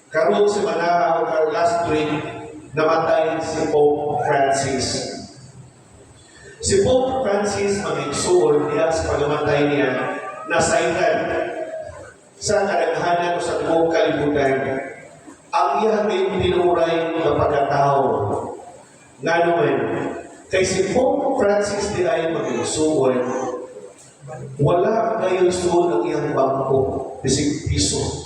Karon si Manaha o last week, namatay si Pope Francis. Si Pope Francis, mag-igsuol niya sa pagamatay niya, nasayran sa kadaghanan o sa buong kalibutan. Ang iyang tinuray na pagkatao. Nga naman, kay si Pope Francis di ay mag-igsuol, wala ngayon suod ang iyang bangko, bisig piso.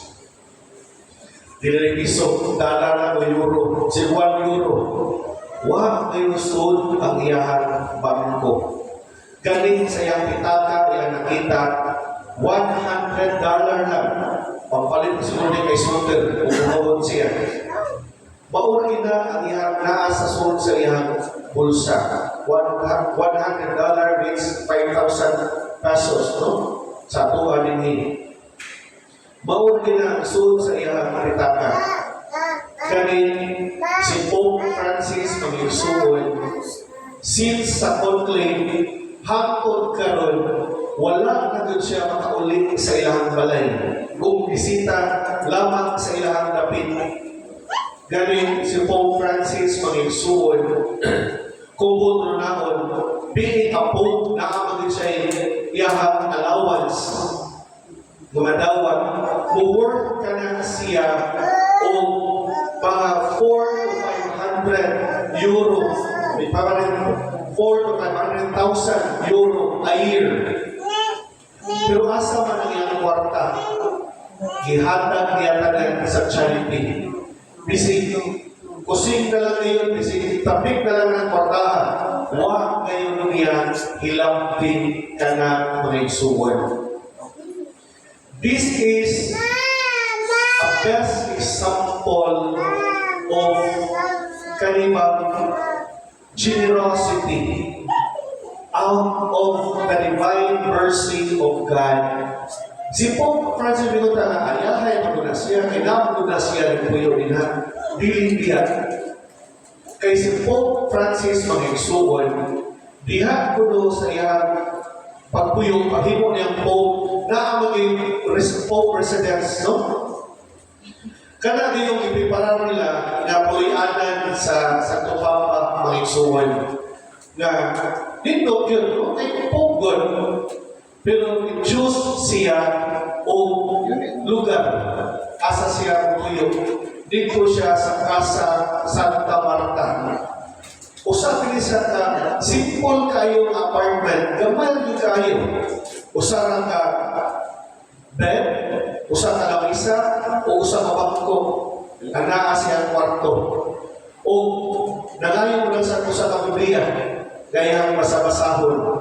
Dili piso, $1 o euro, si €1. Wala ngayon suod ang iyang bangko. Galing sa iyang pitaka, iyang nakita, $100 lang. Pampalit siguro ni kay Suter, umuhon siya. Mauri na ang iyang naasa suod sa iyang bulsa. $100 means 5,000 pesos, no? Sa tuwa din. Mauri na ang suod sa iyang pitaka. Kani si Pope Francis mag-igsuon, since sa conclave, hangtod karon, wala na gud siya makaulit sa ilahang balay. Kung bisita lamang sa ilahang dapit. Galing si Pope Francis mag-igsuon, kung buto naon, being a Pope, nakamagin siya iyahang allowance. Gumadawat, mu-work ka na siya o mga 4 to 500 euro. May parang 4 to 500,000 euro a year. Pero asa man ang iyang kwarta? Gihatag niya tanan sa charity. Bisig kusing na lang ngayon, bisig tapik na lang ng kwartahan. Huwag ngayon niya hilapin ka na mga igsuwan. This is a best example of kanibang generosity out of the divine mercy of God. Si Pope Francis Binuta na ayahay paguna siya, kay napaguna siya ng puyo din ha, diling diha. Kay si Pope Francis mag-igsuon, diha kuno sa iyang pagpuyo, paghimo niyang Pope, na maging Pope residence, no? Kana yung ipiparar nila na pulianan sa Santo Papa mag-igsuon. Na dito yun, okay, Pope God, pero i-choose siya o lugar asa siya puyo. Dito siya sa Casa Santa Marta. Usa sa ka, simple kayong apartment, gamal di kayo. Usa ka bed, usa ka lamisa, o usa ka bangko, ang naa siyang kwarto. O nangayon lang sa usa ka Biblia, gayang masabasahon.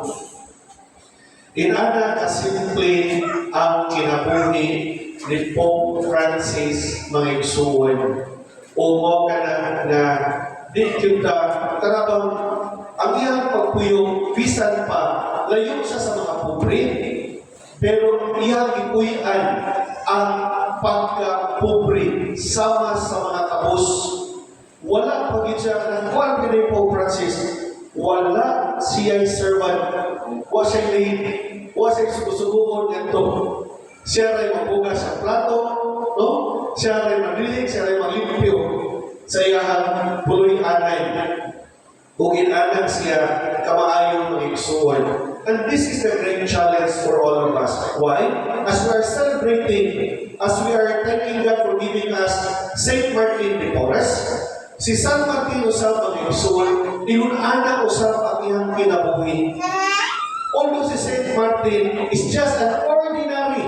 Inana kasimple ang kinabuhi ni Pope Francis mga igsuon. O mo ka na di kita karabang ang iyang pagpuyong bisan pa layo siya sa mga pobre, pero iyang ipuyan ang pagka-pobre sama sa mga kabus. Wala pagid siya ng kwan ni Pope Francis, wala siya'y servant, wala siya'y lead, wala siya'y subusubugon nito. Siya rin magbuga sa plato, no? Siya rin maglilig, siya rin maglimpyo sa iyang puloy anay. Kung inanag siya, kamaayong mag-igsuwan. And this is the great challenge for all of us. Why? As we are celebrating, as we are thanking God for giving us Saint Martin de Porres, si San Martin usap mag-igsuwan, inunana usap ang iyang kinabuhi. Although si Saint Martin is just an ordinary,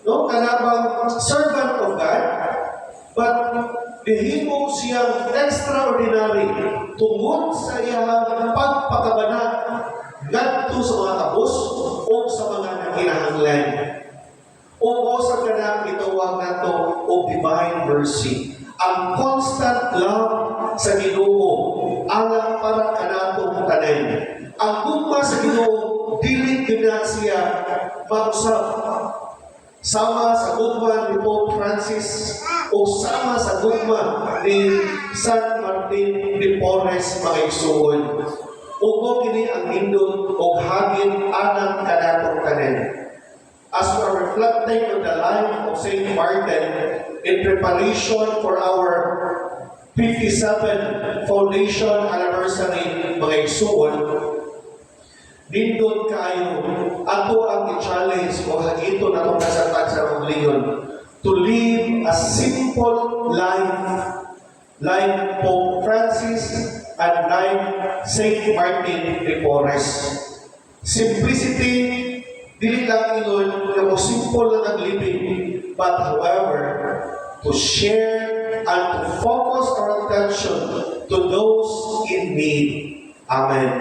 no, kanabang servant of God, but dihimo siyang extraordinary tungod sa iyang pagpakabanat ngadto sa mga kabus o sa mga nakinahanglan. O sa kanang itawag nato o divine mercy. Ang constant love sa Ginoo alang para kanatong tanan. Ang gugma sa Ginoo dili gina siya mag-usap. Sama sa gugma ni Pope Francis o sama sa gugma ni San Martin de Porres mga igsuon. Ugo kini ang hindot o hagin anang kanatong tanan. as we are reflecting on the life of Saint Martin in preparation for our 57 foundation anniversary mga igsuon, nindot kayo ato ang i-challenge o hagito na itong kasatag sa Roglion to live a simple life like Pope Francis and like Saint Martin de Porres. Simplicity, dili lang ingon na mo simple na naglibing, but however, to share and to focus our attention to those in need. Amen.